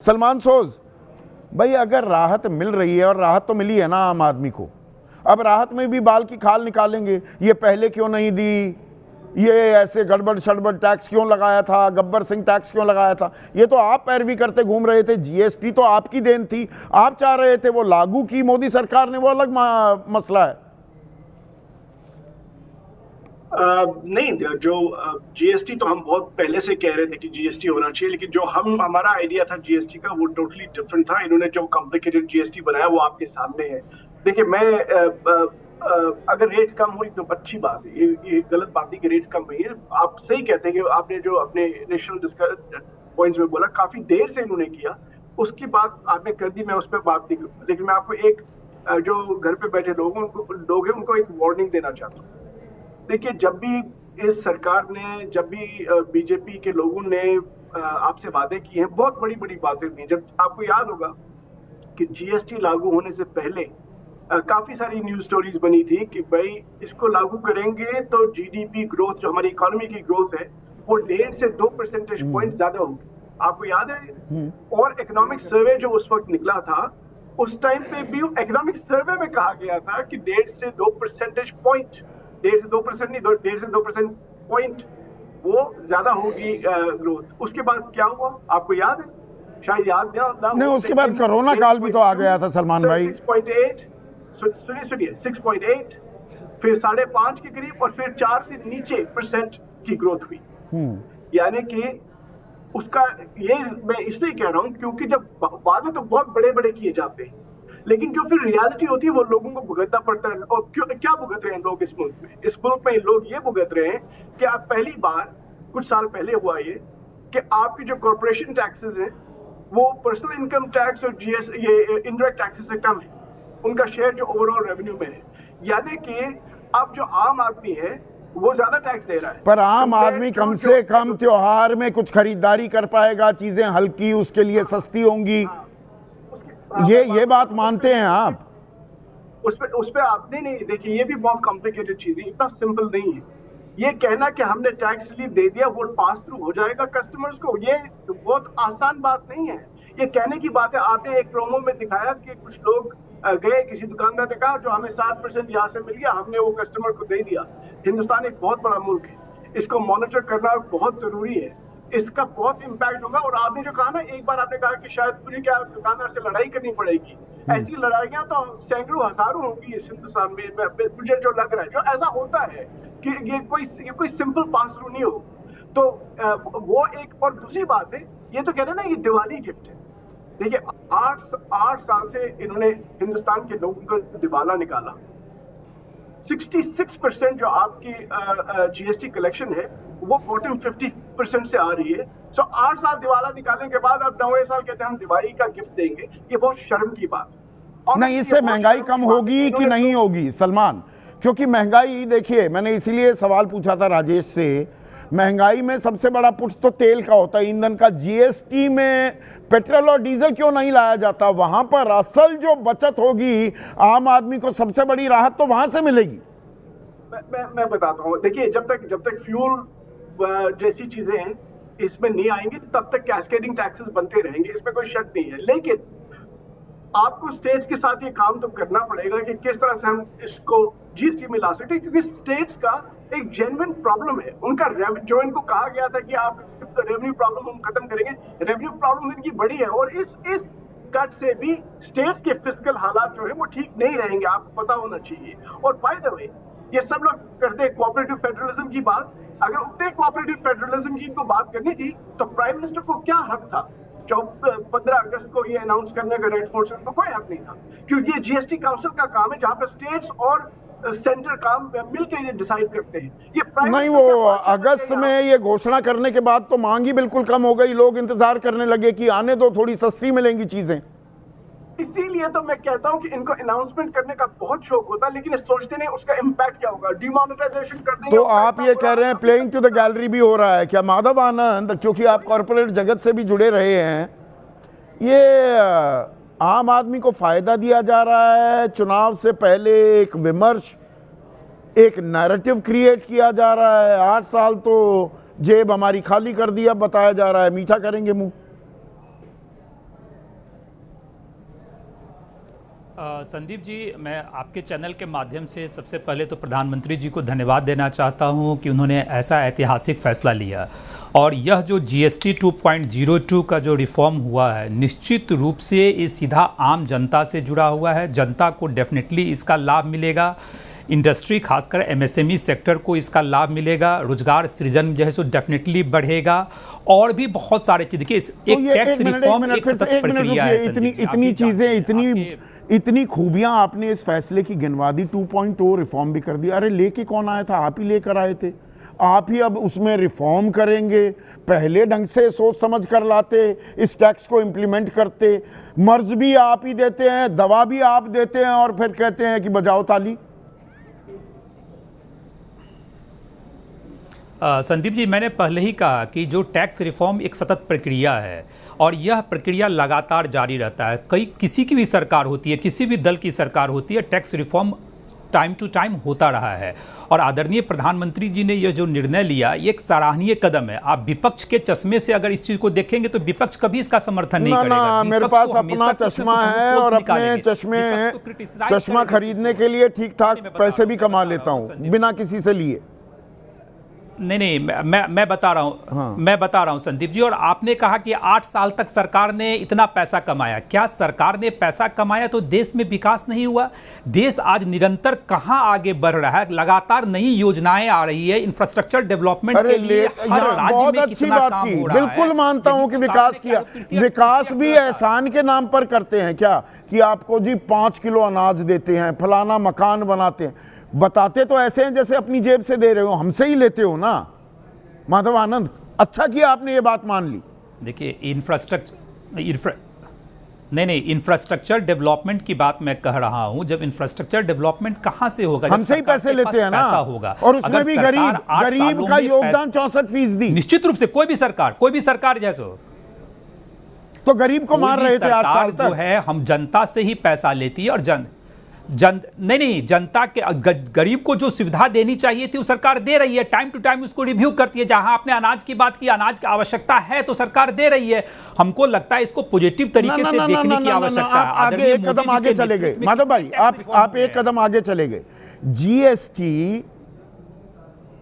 सलमान सोज भाई, अगर राहत मिल रही है, और राहत तो मिली है ना आम आदमी को, अब राहत में भी बाल की खाल निकालेंगे, ये पहले क्यों नहीं दी, ये ऐसे गड़बड़ शड़बड़ टैक्स क्यों लगाया था, गब्बर सिंह टैक्स क्यों लगाया था, ये तो आप पैरवी करते घूम रहे थे। जीएसटी तो आपकी देन थी, आप चाह रहे थे वो लागू की मोदी सरकार ने, वो अलग मसला है। नहीं, जो जीएसटी तो हम बहुत पहले से कह रहे थे कि जीएसटी होना चाहिए, लेकिन जो हमारा आइडिया था जीएसटी का वो टोटली डिफरेंट था। इन्होंने जो कॉम्प्लिकेटेड जीएसटी बनाया वो आपके सामने है। देखिए, मैं अगर रेट्स कम हुई तो अच्छी बात है, ये गलत बात है कि रेट्स कम हुई है। आप सही कहते हैं कि आपने जो अपने इनिशियल पॉइंट्स में बोला, काफी देर से इन्होंने किया, उसकी बात आपने कर दी, मैं उस पर बात नहीं करूँ। लेकिन मैं आपको एक जो घर पे बैठे लोग हैं उनको एक वार्निंग देना चाहता हूँ। देखिए, जब भी इस सरकार ने, जब भी बीजेपी के लोगों ने आपसे वादे किए हैं, बहुत बड़ी बड़ी बातें हुई। जब आपको याद होगा कि जीएसटी लागू होने से पहले काफी सारी न्यूज स्टोरीज बनी थी कि भाई इसको लागू करेंगे तो जीडीपी ग्रोथ, जो हमारी इकोनॉमी की ग्रोथ है, वो 1.5 से 2 परसेंटेज पॉइंट ज्यादा होगी। आपको याद है? और इकोनॉमिक सर्वे जो उस वक्त निकला था, उस टाइम पे भी इकोनॉमिक सर्वे में कहा गया था कि 1.5 से 2 परसेंटेज पॉइंट, 1.5 से 2% नहीं, 1.5 से 2% पॉइंट वो ज्यादा होगी ग्रोथ। उसके बाद क्या हुआ आपको याद है? शायद याद ना नहीं, उसके बाद कोरोना काल भी तो आ गया था सलमान भाई। 6.8, सुनिए 6.8, फिर 5.5 के करीब, और फिर 4 से नीचे परसेंट की ग्रोथ हुई। यानी कि उसका, ये मैं इसलिए कह रहा हूं क्योंकि जब वादे तो बहुत बड़े बड़े किए जाते हैं, लेकिन जो फिर रियलिटी होती है वो लोगों को भुगतना पड़ता है। और क्या भुगत रहे हैं लोग इस मुल्क में? इस मुल्क में लोग ये भुगत रहे हैं कि आप पहली बार कुछ साल पहले हुआ ये कि आपकी जो कॉर्पोरेशन टैक्सेस हैं वो पर्सनल इनकम टैक्स और जीएस, ये इनडायरेक्ट टैक्सेस से कम है, उनका शेयर जो ओवरऑल रेवेन्यू में है। यानी कि अब जो आम आदमी है वो ज्यादा टैक्स दे रहा है। पर आम आदमी कम से कम त्योहार में कुछ खरीदारी कर पाएगा, चीजें हल्की उसके लिए सस्ती होंगी। ये बात मानते हैं आप? उस पे आपने नहीं, देखिए ये भी बहुत कॉम्प्लिकेटेड चीज है, इतना सिंपल नहीं है। ये कहना कि हमने टैक्स रिलीफ दे दिया वो पास थ्रू हो जाएगा कस्टमर्स को, ये बहुत आसान बात नहीं है। ये कहने की बात है। आपने एक प्रोमो में दिखाया कि कुछ लोग गए, किसी दुकानदार ने कहा जो हमें 7% यहाँ से मिल गया, हमने वो कस्टमर को दे दिया। हिंदुस्तान एक बहुत बड़ा मुल्क है, इसको मॉनिटर करना बहुत जरूरी है, इसका बहुत इम्पैक्ट होगा। और आपने जो कहा ना, एक बार आपने कहा कि शायद मुझे क्या दुकानदार से लड़ाई करनी पड़ेगी, ऐसी लड़ाइयां तो सैकड़ों हजारों होंगी इस हिंदुस्तान में। मुझे जो लग रहा है, जो ऐसा होता है कि ये कोई सिंपल पास थ्रू नहीं हो, तो वो एक। और दूसरी बात है, ये तो कह रहे हैं ना ये दिवाली गिफ्ट है। देखिए, 8 साल से इन्होंने हिंदुस्तान के लोगों का दिवाला निकाला। 66% जो आपकी जीएसटी कलेक्शन है वो 50% से आ रही है। सो 8 साल दिवाला निकालने के बाद अब 9वें साल कहते हैं हम दिवाली का गिफ्ट देंगे, ये बहुत शर्म की बात है। नहीं, इससे महंगाई कम होगी कि नहीं होगी सलमान? क्योंकि महंगाई, देखिए मैंने इसीलिए सवाल पूछा था राजेश से, महंगाई में सबसे बड़ा पुट तो तेल का होता है, ईंधन का। जीएसटी में पेट्रोल और डीजल क्यों नहीं लाया जाता? वहां पर असल जो बचत होगी आम आदमी को, सबसे बड़ी राहत तो वहां से मिलेगी। मैं बताता हूँ। देखिए, जब तक फ्यूल जैसी चीजें इसमें नहीं आएंगी तब तक कैस्केडिंग टैक्सेस बनते रहेंगे, इसमें कोई शक नहीं है। लेकिन आपको स्टेट्स के साथ ये काम तो करना पड़ेगा कि किस तरह से हम इसको जीएसटी में ला सकते हैं, क्योंकि स्टेट्स का एक जेन्युइन प्रॉब्लम है। उनका जो इनको कहा गया था कि आप रेवेन्यू प्रॉब्लम हम खत्म करेंगे, रेवेन्यू प्रॉब्लम इनकी बड़ी है। और इस कट से भी स्टेट्स के फिस्कल हालात जो है वो ठीक नहीं रहेंगे, आपको पता होना चाहिए। और बाय द वे, ये सब लोग करते हैं कोऑपरेटिव फेडरलिज्म की बात। अगर उतने कोऑपरेटिव फेडरलिज्म की इनको बात करनी थी तो प्राइम मिनिस्टर को क्या हक था 15 अगस्त को ये अनाउंस करने का? रेड फोर्ट से उनको कोई हक नहीं था, क्योंकि ये जीएसटी काउंसिल का काम है जहां पर स्टेट्स और सेंटर काम मिलकर ये डिसाइड करते हैं। ये नहीं, वो अगस्त में ये घोषणा करने के बाद तो मांग ही बिल्कुल कम हो गई, लोग इंतजार करने लगे कि आने दो, थोड़ी सस्ती मिलेंगी चीजें। इसीलिए तो मैं कहता हूं कि इनको अनाउंसमेंट करने का बहुत शौक होता है, लेकिन सोचते नहीं उसका इम्पैक्ट क्या होगा, डिमोनेटाइजेशन कर देंगे। तो आप ये कह रहे हैं प्लेइंग टू द गैलरी भी हो रहा है क्या? माधव आनंद, क्योंकि आप कॉर्पोरेट जगत से भी जुड़े रहे हैं, ये आम आदमी को फायदा दिया जा रहा है, चुनाव से पहले एक विमर्श, एक नैरेटिव क्रिएट किया जा रहा है। 8 साल तो जेब हमारी खाली कर दी, अब बताया जा रहा है मीठा करेंगे मुंह। संदीप जी, मैं आपके चैनल के माध्यम से सबसे पहले तो प्रधानमंत्री जी को धन्यवाद देना चाहता हूं कि उन्होंने ऐसा ऐतिहासिक फैसला लिया। और यह जो जीएसटी 2.02 का जो रिफॉर्म हुआ है, निश्चित रूप से ये सीधा आम जनता से जुड़ा हुआ है। जनता को डेफिनेटली इसका लाभ मिलेगा। इंडस्ट्री, खासकर एमएसएमई सेक्टर को इसका लाभ मिलेगा। रोजगार सृजन जो है सो डेफिनेटली बढ़ेगा। और भी बहुत सारे चीज़, देखिए एक टैक्स रिफॉर्म एक सतत प्रक्रिया है। इतनी चीजें, इतनी खूबियां आपने इस फैसले की गिनवा दी। 2.0 रिफॉर्म भी कर दिया। अरे लेके कौन आया था? आप ही लेकर आए थे। आप ही अब उसमें रिफॉर्म करेंगे। पहले ढंग से सोच समझ कर लाते, इस टैक्स को इम्प्लीमेंट करते। मर्ज भी आप ही देते हैं, दवा भी आप देते हैं, और फिर कहते हैं कि बजाओ ताली। संदीप जी, मैंने पहले ही कहा कि जो टैक्स रिफॉर्म एक सतत प्रक्रिया है और यह प्रक्रिया लगातार जारी रहता है। किसी की भी सरकार होती है, किसी भी दल की सरकार होती है, tax reform time to time होता रहा है। और आदरणीय प्रधानमंत्री जी ने यह जो निर्णय लिया, ये एक सराहनीय कदम है। आप विपक्ष के चश्मे से अगर इस चीज को देखेंगे तो विपक्ष कभी इसका समर्थन नहीं करेगा। मेरे पास अपना चश्मा है और अपने चश्मा खरीदने के लिए ठीक ठाक पैसे भी कमा लेता हूँ बिना किसी से लिए। नहीं, मैं बता रहा हूं। हाँ। मैं बता रहा हूं संदीप जी। और आपने कहा कि 8 साल तक सरकार ने इतना पैसा कमाया। क्या सरकार ने पैसा कमाया तो देश में विकास नहीं हुआ? देश आज निरंतर कहां आगे बढ़ रहा है। लगातार नई योजनाएं आ रही है इंफ्रास्ट्रक्चर डेवलपमेंट के लिए। हर राज्य में कितना काम हो रहा है। बिल्कुल मानता हूं कि विकास किया। विकास भी एहसान के नाम पर करते हैं क्या? कि आपको जी 5 किलो अनाज देते हैं, फलाना मकान बनाते हैं। बताते तो ऐसे हैं जैसे अपनी जेब से दे रहे हो, हमसे ही लेते हो ना। माधव आनंद, अच्छा किया आपने ये बात मान ली। देखिए इंफ्रास्ट्रक्चर डेवलपमेंट की बात मैं कह रहा हूं। जब इंफ्रास्ट्रक्चर डेवलपमेंट कहां से होगा? हमसे ही पैसे लेते हैं ना। होगा। और उसमें भी गरीब का योगदान 64%। निश्चित रूप से कोई भी सरकार जैसे हो, तो गरीब को मार रहे थे 8 साल तक। जो है हम जनता से ही पैसा लेती है। और नहीं, जनता के गरीब को जो सुविधा देनी चाहिए थी वो सरकार दे रही है। टाइम टू टाइम उसको रिव्यू करती है। जहां आपने अनाज की बात की, अनाज की आवश्यकता है तो सरकार दे रही है। हमको लगता है इसको पॉजिटिव तरीके से देखने की आवश्यकता है। आगे एक कदम आगे चले गए माधव भाई, आप एक कदम आगे चले गए। जीएसटी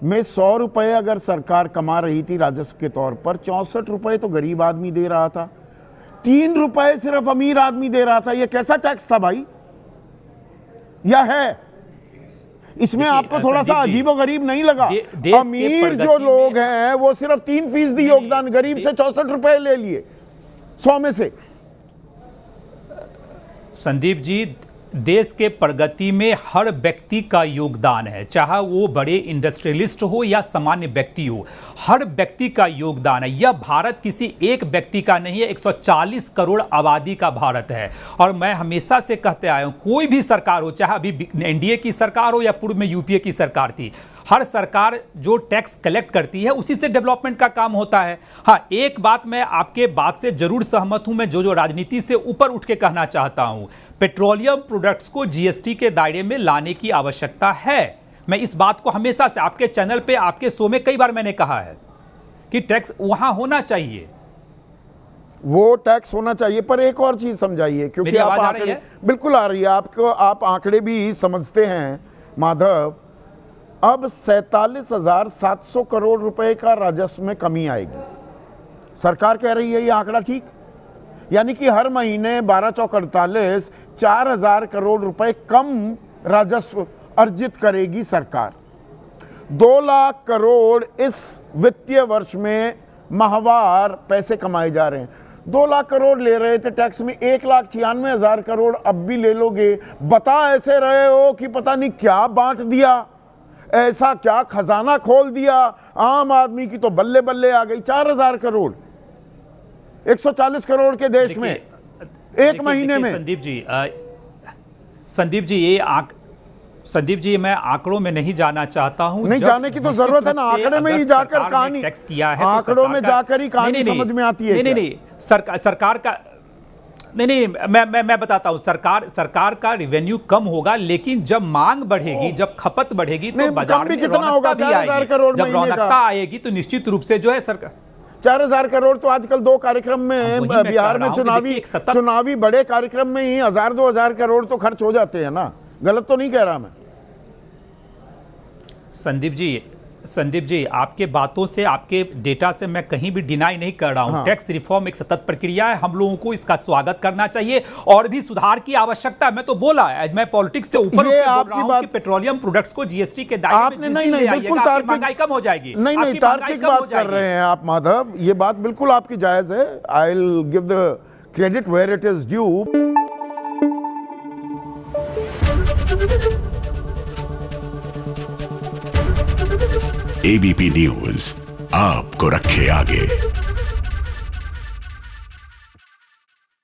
में 100 रुपए अगर सरकार कमा रही थी राजस्व के तौर पर, 64 रुपए तो गरीब आदमी दे रहा था, 3 रुपए सिर्फ अमीर आदमी दे रहा था। यह कैसा टैक्स था भाई? या है इसमें आपको थोड़ा सा अजीबोगरीब नहीं लगा? अमीर जो लोग हैं वो सिर्फ 3% योगदान, गरीब से 64 रुपए ले लिए 100 में से। संदीप जी, देश के प्रगति में हर व्यक्ति का योगदान है, चाहे वो बड़े इंडस्ट्रियलिस्ट हो या सामान्य व्यक्ति हो। हर व्यक्ति का योगदान है। यह भारत किसी एक व्यक्ति का नहीं है, 140 करोड़ आबादी का भारत है। और मैं हमेशा से कहते आया हूं, कोई भी सरकार हो, चाहे अभी एनडीए की सरकार हो या पूर्व में यूपीए की सरकार थी, हर सरकार जो टैक्स कलेक्ट करती है उसी से डेवलपमेंट का काम होता है। हाँ, एक बात मैं आपके बात से जरूर सहमत हूं। मैं जो राजनीति से ऊपर उठ के कहना चाहता हूं, पेट्रोलियम प्रोडक्ट्स को जीएसटी के दायरे में लाने की आवश्यकता है। मैं इस बात को हमेशा से आपके चैनल पे, आपके शो में कई बार मैंने कहा है कि टैक्स वहां होना चाहिए, वो टैक्स होना चाहिए। पर एक और चीज समझाइए, क्योंकि आप आंकड़े बिल्कुल आ रही है आपको, आप आंकड़े भी समझते हैं माधव। अब 47,700 करोड़ रुपए का राजस्व में कमी आएगी। सरकार कह रही है ये आंकड़ा ठीक, यानी कि हर महीने 12 चौक 48, 4,000 करोड़ रुपए कम राजस्व अर्जित करेगी सरकार। 2 लाख करोड़ इस वित्तीय वर्ष में माहवार पैसे कमाए जा रहे हैं। 2 लाख करोड़ ले रहे थे टैक्स में, 1,96,000 करोड़ अब भी ले लोगे। बता ऐसे रहे हो कि पता नहीं क्या बांट दिया, ऐसा क्या खजाना खोल दिया। आम आदमी की तो बल्ले बल्ले आ गई। 4,000 करोड़ 140 करोड़ के देश में एक महीने में। संदीप जी, मैं आंकड़ों में नहीं जाना चाहता हूं। नहीं जाने की तो जरूरत है ना, आंकड़े में ही जाकर कहानी, टैक्स किया है आंकड़ों में जाकर ही कहानी समझ में आती है। नहीं, सरकार का नहीं, मैं बताता हूं। सरकार का रेवेन्यू कम होगा, लेकिन जब मांग बढ़ेगी, जब खपत बढ़ेगी तो बाजार में रौनकता भी आएगी। जब रौनकता आएगी तो निश्चित रूप से जो है सरकार 4,000 करोड़ तो आजकल 2 कार्यक्रम में वही मैं कह बिहार रहा में हूं कि देखिए एक सतत- चुनावी बड़े कार्यक्रम में ही 1,000-2,000 करोड़ तो खर्च हो जाते हैं ना। गलत तो नहीं कह रहा मैं। संदीप जी आपके बातों से, आपके डेटा से मैं कहीं भी डिनाई नहीं कर रहा हूं। हाँ। टैक्स रिफॉर्म एक सतत प्रक्रिया है, हम लोगों को इसका स्वागत करना चाहिए और भी सुधार की आवश्यकता है। मैं तो बोला है, मैं पॉलिटिक्स से ऊपर उठ ये के बोल आपकी रहा हूं बात- कि पेट्रोलियम प्रोडक्ट्स को जीएसटी के दायरे में आपने जिस नहीं दिन नहीं ले बिल्कुल आइएगा, आपकी तार्किक, महंगाई कम हो जाएगी। नहीं आपकी तार्किक महंगाई कम हो बात कर रहे जाएगी। हैं आप माधव, ये बात बिल्कुल आपकी जायज है। I will give the credit where it is due. ABP news आपको रखे आगे।